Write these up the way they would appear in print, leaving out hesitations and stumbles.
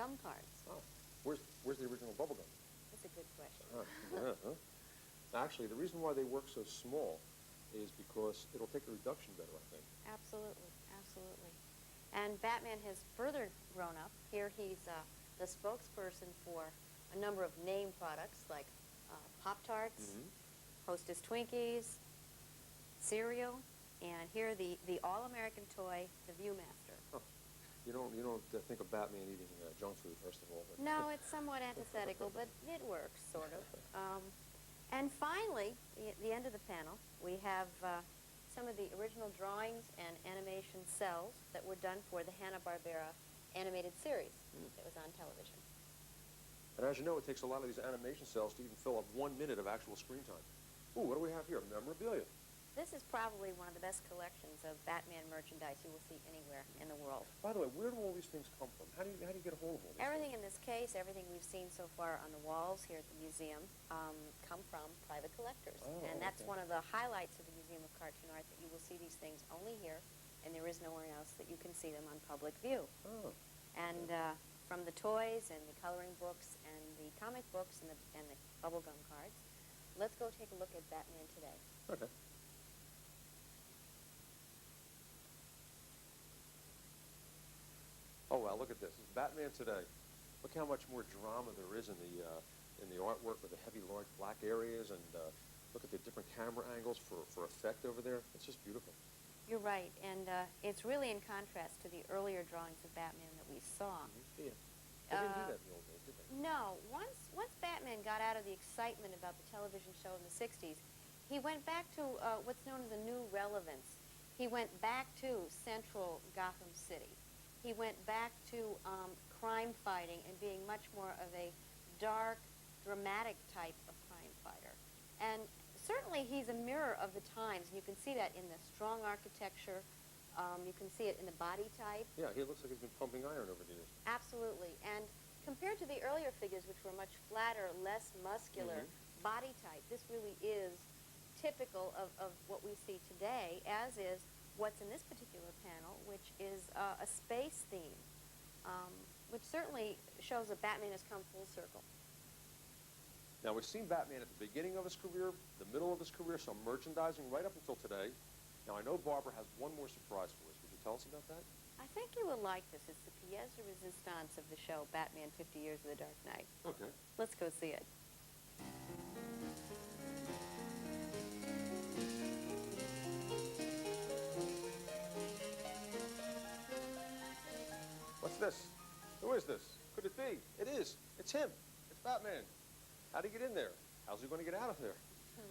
gum cards. Oh, where's the original bubble gum? That's a good question. Yeah, huh? Actually, the reason why they work so small is because it'll take the reduction better, I think. Absolutely, absolutely. And Batman has further grown up. Here he's the spokesperson for a number of name products like Pop-Tarts, Hostess Twinkies, cereal, and here the all-American toy, the Viewmaster. Huh. You don't think of Batman eating junk food, first of all. But No, it's somewhat antithetical, but it works, sort of. And finally, the end of the panel, we have some of the original drawings and animation cells that were done for the Hanna-Barbera animated series that was on television. And as you know, it takes a lot of these animation cells to even fill up 1 minute of actual screen time. Ooh, what do we have here? Memorabilia. This is probably one of the best collections of Batman merchandise you will see anywhere in the world. By the way, where do all these things come from? How do you get a hold of all these Everything things? in this case, everything we've seen so far on the walls here at the museum come from private collectors. Oh, and that's okay. one of the highlights of the Museum of Cartoon Art, that you will see these things only here, and there is nowhere else that you can see them on public view. Oh. And from the toys and the coloring books and the comic books and the bubblegum cards, let's go take a look at Batman today. Okay. Oh, wow, look at this. It's Batman today. Look how much more drama there is in the artwork with the heavy, large black areas, and look at the different camera angles for effect over there. It's just beautiful. You're right, and it's really in contrast to the earlier drawings of Batman that we saw. Yeah. They didn't do that in the old days, did they? No. Once Batman got out of the excitement about the television show in the 60s, he went back to what's known as a new relevance. He went back to central Gotham City. He went back to crime fighting and being much more of a dark, dramatic type of crime fighter. And certainly he's a mirror of the times, and you can see that in the strong architecture. You can see it in the body type. Yeah, he looks like he's been pumping iron over the years. Absolutely. And compared to the earlier figures, which were much flatter, less muscular body type, this really is typical of what we see today, as is what's in this particular panel, which is a space theme, which certainly shows that Batman has come full circle. Now, we've seen Batman at the beginning of his career, the middle of his career, some merchandising right up until today. Now, I know Barbara has one more surprise for us. Would you tell us about that? I think you will like this. It's the pièce de résistance of the show, Batman 50 Years of the Dark Knight. Okay. Let's go see it. What's this? Who is this? Could it be? It is. It's him. It's Batman. How'd he get in there? How's he going to get out of there?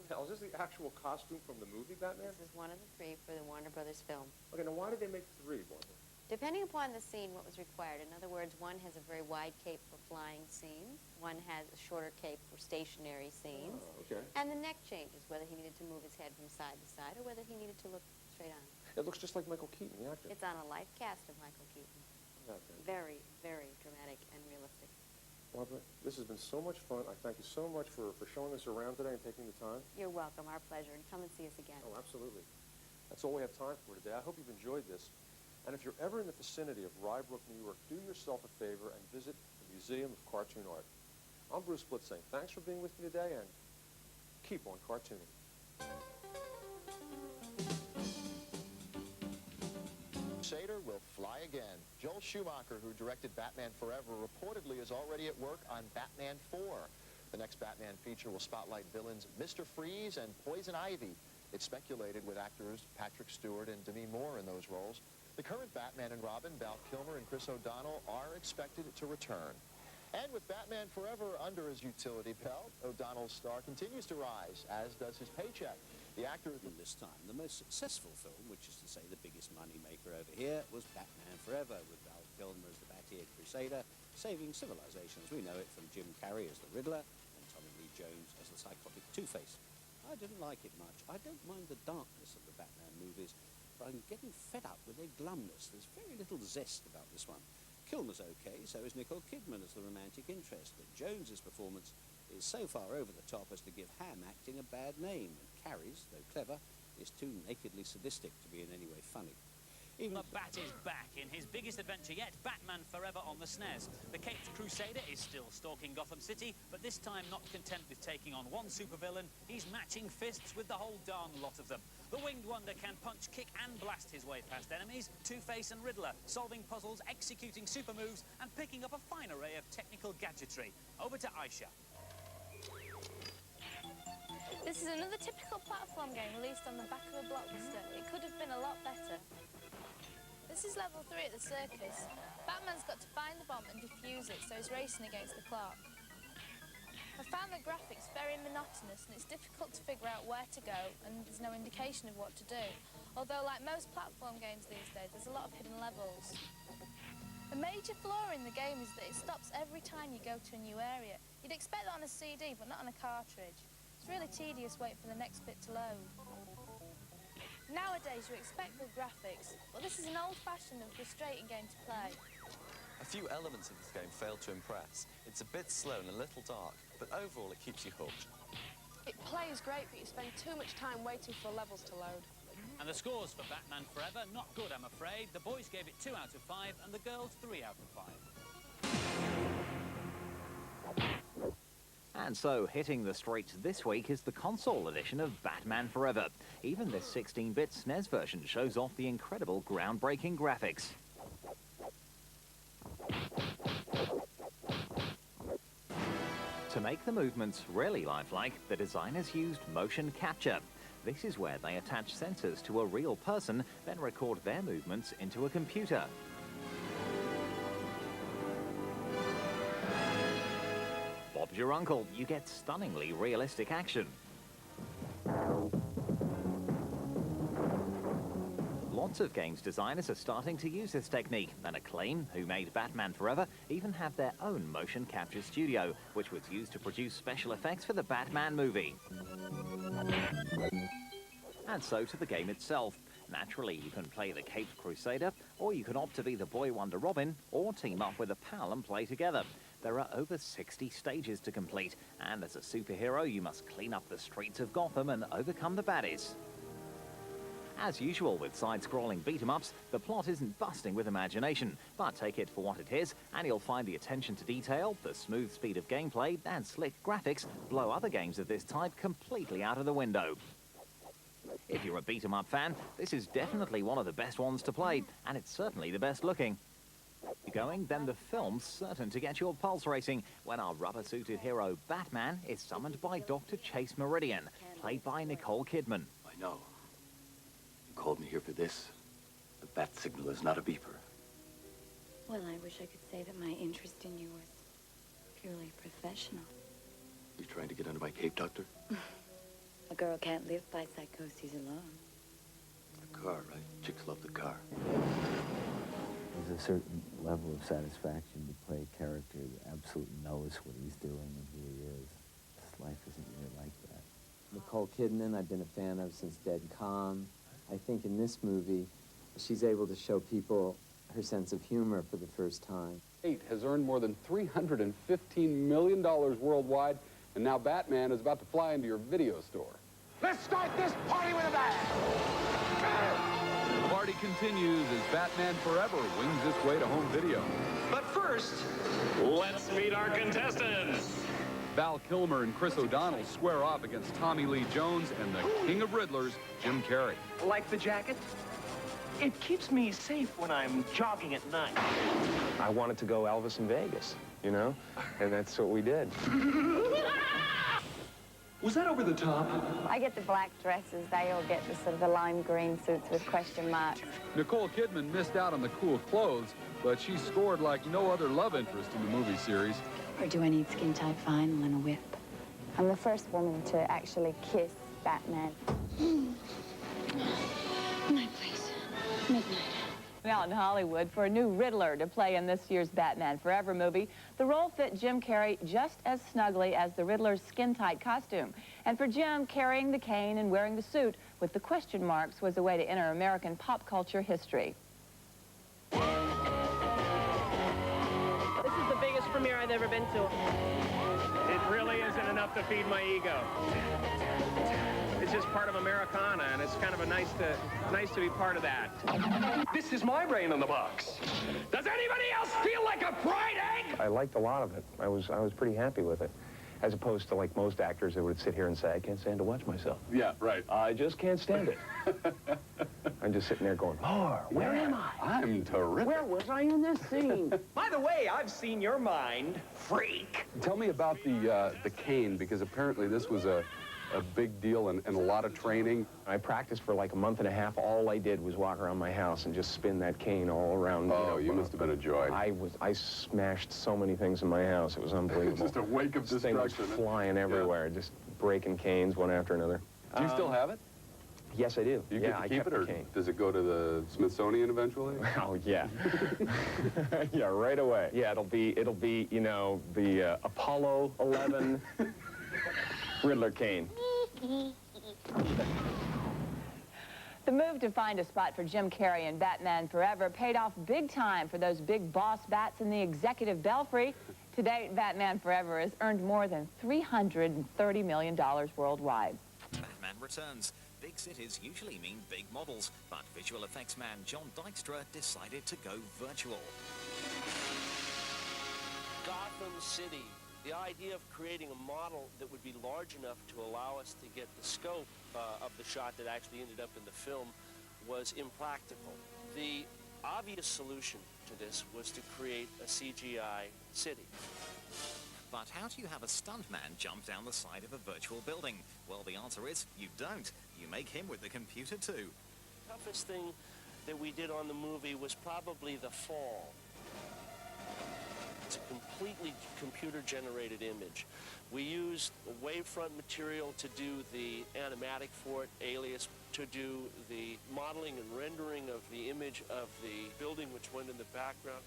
Now, is this the actual costume from the movie Batman? This is one of the three for the Warner Brothers film. Okay, now why did they make three, Barbara? Depending upon the scene, what was required. In other words, one has a very wide cape for flying scenes. One has a shorter cape for stationary scenes. Oh, okay. And the neck changes, whether he needed to move his head from side to side or whether he needed to look straight on. It looks just like Michael Keaton, the actor. It's on a life cast of Michael Keaton. Okay. Very, very dramatic and realistic. Barbara, this has been so much fun. I thank you so much for showing us around today and taking the time. You're welcome. Our pleasure. And come and see us again. Oh, absolutely. That's all we have time for today. I hope you've enjoyed this. And if you're ever in the vicinity of Rye Brook, New York, do yourself a favor and visit the Museum of Cartoon Art. I'm Bruce Blitzing. Thanks for being with me today, and keep on cartooning. Crusader will fly again. Joel Schumacher, who directed Batman Forever, reportedly is already at work on Batman 4. The next Batman feature will spotlight villains Mr. Freeze and Poison Ivy. It's speculated with actors Patrick Stewart and Demi Moore in those roles. The current Batman and Robin, Val Kilmer and Chris O'Donnell, are expected to return. And with Batman Forever under his utility belt, O'Donnell's star continues to rise, as does his paycheck. The actor... This time, the most successful film, which is to say the biggest money maker over here, was Batman Forever, with Val Kilmer as the Bat-eared Crusader, saving civilization as we know it from Jim Carrey as the Riddler and Tommy Lee Jones as the psychotic Two-Face. I didn't like it much. I don't mind the darkness of the Batman movies, but I'm getting fed up with their glumness. There's very little zest about this one. Kilmer's okay, so is Nicole Kidman as the romantic interest, but Jones's performance is so far over the top as to give ham acting a bad name, and Carrey's, though clever, is too nakedly sadistic to be in any way funny. The Bat is back in his biggest adventure yet, Batman Forever on the SNES. The Caped Crusader is still stalking Gotham City, but this time not content with taking on one supervillain, he's matching fists with the whole darn lot of them. The Winged Wonder can punch, kick and blast his way past enemies, Two-Face and Riddler, solving puzzles, executing super moves and picking up a fine array of technical gadgetry. Over to Aisha. This is another typical platform game released on the back of a blockbuster. It could have been a lot better. This is level 3 at the circus. Batman's got to find the bomb and defuse it, so he's racing against the clock. I found the graphics very monotonous and it's difficult to figure out where to go and there's no indication of what to do. Although, like most platform games these days, there's a lot of hidden levels. The major flaw in the game is that it stops every time you go to a new area. You'd expect that on a CD, but not on a cartridge. It's really tedious waiting for the next bit to load. Nowadays, you expect good graphics, but this is an old-fashioned and frustrating game to play. A few elements of this game fail to impress. It's a bit slow and a little dark, but overall it keeps you hooked. It plays great, but you spend too much time waiting for levels to load. And the scores for Batman Forever, not good, I'm afraid. The boys gave it 2 out of 5 and the girls 3 out of 5. And so, hitting the streets this week is the console edition of Batman Forever. Even this 16-bit SNES version shows off the incredible groundbreaking graphics. To make the movements really lifelike, the designers used motion capture. This is where they attach sensors to a real person, then record their movements into a computer. Bob's your uncle, you get stunningly realistic action. Lots of games designers are starting to use this technique, and Acclaim, who made Batman Forever, even have their own motion capture studio, which was used to produce special effects for the Batman movie. And so to the game itself. Naturally, you can play the Caped Crusader, or you can opt to be the Boy Wonder Robin, or team up with a pal and play together. There are over 60 stages to complete, and as a superhero, you must clean up the streets of Gotham and overcome the baddies. As usual with side-scrolling beat-em-ups, the plot isn't busting with imagination, but take it for what it is, and you'll find the attention to detail, the smooth speed of gameplay, and slick graphics blow other games of this type completely out of the window. If you're a beat-em-up fan, this is definitely one of the best ones to play, and it's certainly the best looking. You're going, then the film's certain to get your pulse racing when our rubber-suited hero Batman is summoned by Dr. Chase Meridian, played by Nicole Kidman. I know. You called me here for this. The bat signal is not a beeper. Well, I wish I could say that my interest in you was purely professional. You trying to get under my cape, Doctor? A girl can't live by psychoses alone. The car, right? Chicks love the car. There's a certain level of satisfaction to play a character that absolutely knows what he's doing and who he is. This life isn't really like that. Nicole Kidman, I've been a fan of since Dead Calm. I think in this movie, she's able to show people her sense of humor for the first time. Kate has earned more than $315 million worldwide, and now Batman is about to fly into your video store. Let's start this party with a bang! The party continues as Batman Forever wings its way to home video. But first, let's meet our contestants. Val Kilmer and Chris O'Donnell square off against Tommy Lee Jones and the King of Riddlers, Jim Carrey. Like the jacket? It keeps me safe when I'm jogging at night. I wanted to go Elvis in Vegas, you know? And that's what we did. Was that over the top? I get the black dresses. They all get the sort of the lime green suits with question marks. Nicole Kidman missed out on the cool clothes, but she scored like no other love interest in the movie series. Or do I need skin-tight vinyl and a whip? I'm the first woman to actually kiss Batman. My place. Midnight. Out in Hollywood for a new Riddler to play in this year's Batman Forever movie. The role fit Jim Carrey just as snugly as the Riddler's skin-tight costume. And for Jim, carrying the cane and wearing the suit with the question marks was a way to enter American pop culture history. This is the biggest premiere I've ever been to. It really isn't enough to feed my ego. It's just part of Americana, and it's kind of nice to be part of that. This is my brain in the box. Does anybody else feel like a fried egg? I liked a lot of it. I was pretty happy with it. As opposed to like most actors that would sit here and say, I can't stand to watch myself. Yeah, right. I just can't stand it. I'm just sitting there going, more, where am I? I'm terrific. Where was I in this scene? By the way, I've seen your mind, freak. Tell me about the cane, because apparently this was a big deal and a lot of training. I practiced for like a month and a half. All I did was walk around my house and just spin that cane all around. Oh, you must have been a joy. I smashed so many things in my house. It was unbelievable. Just a wake of this thing was destruction. flying everywhere, just breaking canes one after another. Do you still have it? Yes, I do. Do you yeah, get to I keep kept it, or the cane. does it go to the Smithsonian eventually? Oh, yeah. Yeah, right away. Yeah, it'll be, you know, the Apollo 11 Riddler cane. The move to find a spot for Jim Carrey in Batman Forever paid off big time for those big boss bats in the executive belfry. To date, Batman Forever has earned more than $330 million worldwide. Batman Returns. Big cities usually mean big models, but visual effects man John Dykstra decided to go virtual. Gotham City. The idea of creating a model that would be large enough to allow us to get the scope of the shot that actually ended up in the film was impractical. The obvious solution to this was to create a CGI city. But how do you have a stuntman jump down the side of a virtual building? Well, the answer is you don't. You make him with the computer too. The toughest thing that we did on the movie was probably the fall. It's a completely computer-generated image. We used wavefront material to do the animatic for it, Alias, to do the modeling and rendering of the image of the building which went in the background.